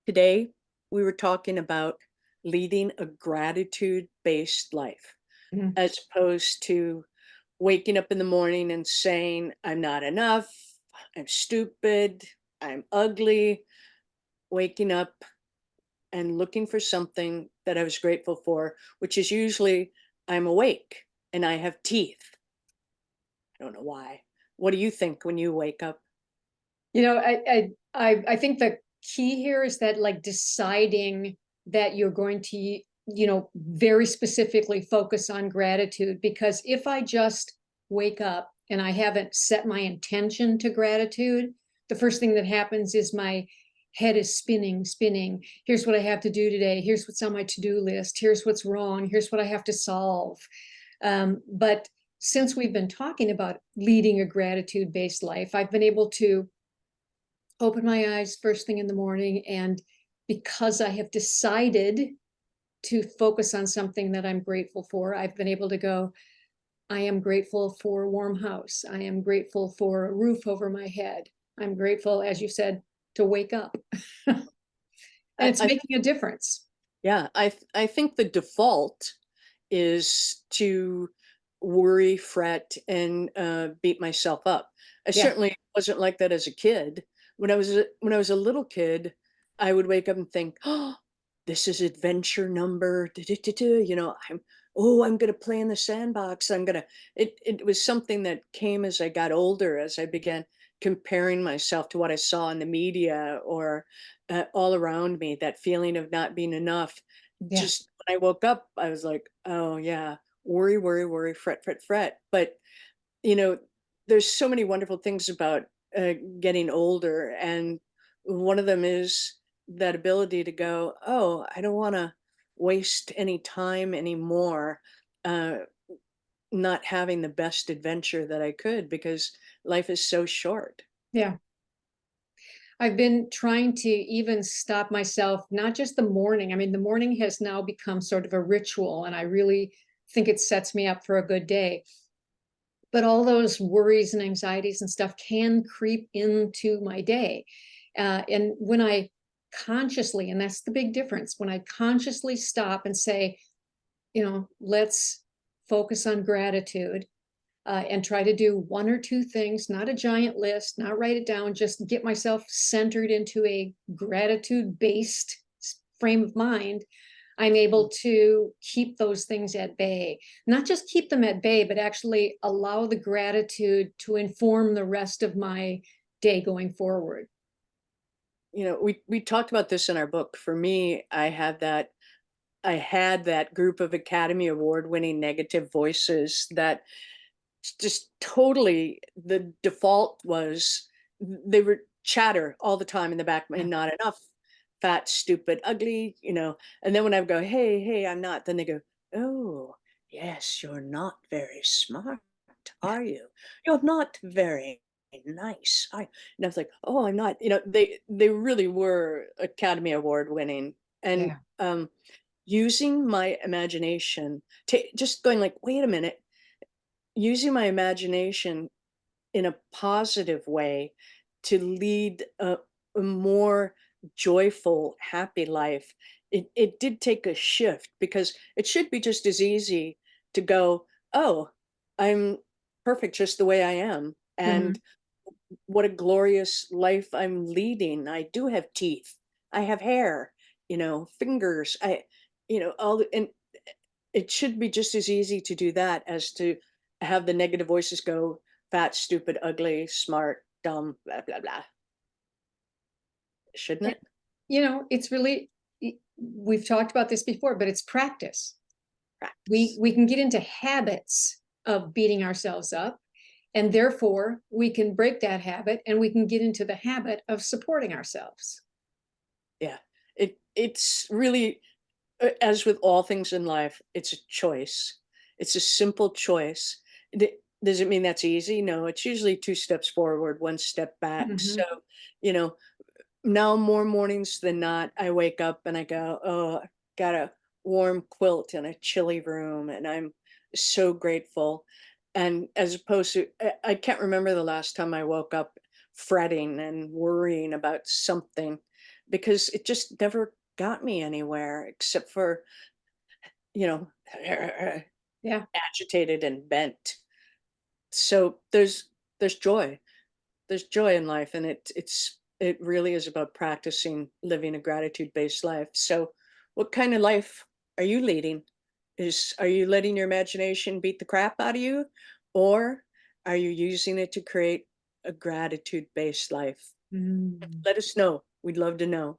Today, we were talking about leading a gratitude-based life, Mhm. as opposed to waking up in the morning and saying, I'm not enough, I'm stupid, I'm ugly, waking up and looking for something that I was grateful for, which is usually I'm awake and I have teeth. I don't know why. What do you think when you wake up? I think the key here is that, like, deciding that you're going to, very specifically focus on gratitude, because if I just wake up and I haven't set my intention to gratitude, the first thing that happens is my head is spinning, spinning. Here's what I have to do today. Here's what's on my to-do list. Here's what's wrong. Here's what I have to solve. But since we've been talking about leading a gratitude-based life, I've been able to open my eyes first thing in the morning. And because I have decided to focus on something that I'm grateful for, I've been able to go, I am grateful for a warm house. I am grateful for a roof over my head. I'm grateful, as you said, to wake up. And it's I making a difference. Yeah, I think the default is to worry, fret, and beat myself up. I Yeah. certainly wasn't like that as a kid. When I was a little kid, I would wake up and think, "Oh, this is adventure number, I'm gonna play in the sandbox. I'm gonna." It was something that came as I got older, as I began comparing myself to what I saw in the media or all around me, that feeling of not being enough. Yeah. Just when I woke up, I was like, "Oh, yeah, worry, worry, worry, fret, fret, fret." But, you know, there's so many wonderful things about getting older. And one of them is that ability to go, "Oh, I don't want to waste any time anymore, uh, not having the best adventure that I could because life is so short." Yeah. I've been trying to even stop myself, not just the morning. I mean, the morning has now become sort of a ritual, and I really think it sets me up for a good day. But all those worries and anxieties and stuff can creep into my day. And when I consciously, and that's the big difference, when I consciously stop and say, let's focus on gratitude, and try to do one or two things, not a giant list, not write it down, just get myself centered into a gratitude based frame of mind. I'm able to keep those things at bay, not just keep them at bay, but actually allow the gratitude to inform the rest of my day going forward. We talked about this in our book. For me, I had that group of Academy Award winning negative voices that just totally, the default was they were chatter all the time in the back of my Yeah. not enough, fat, stupid, ugly. And then when I would go, hey, hey, I'm not, then they go, oh, yes, you're not very smart, Yeah. are you? You're not very nice. And I was like, oh, I'm not, they really were Academy Award winning. And Yeah. using my imagination, just going like, wait a minute, using my imagination in a positive way to lead a more joyful, happy life. It did take a shift because it should be just as easy to go, oh, I'm perfect just the way I am. Mhm. And what a glorious life I'm leading. I do have teeth. I have hair, fingers. And it should be just as easy to do that as to have the negative voices go, fat, stupid, ugly, smart, dumb, blah, blah, blah. Shouldn't And, it? it's really, we've talked about this before, but it's practice. we Practice. we can get into habits of beating ourselves up, and therefore we can break that habit and we can get into the habit of supporting ourselves. Yeah. It's really, as with all things in life, it's a choice. It's a simple choice. Does it mean that's easy? No, it's usually two steps forward, one step back. So, Mhm. you know, now more mornings than not, I wake up and I go, "Oh, I got a warm quilt in a chilly room," and I'm so grateful. And as opposed to, I can't remember the last time I woke up fretting and worrying about something. because it just never got me anywhere except for, you know, Yeah. agitated and bent. So there's joy. There's joy in life, and it really is about practicing living a gratitude-based life. So what kind of life are you leading? Are you letting your imagination beat the crap out of you, or are you using it to create a gratitude-based life? Mm. Let us know. We'd love to know.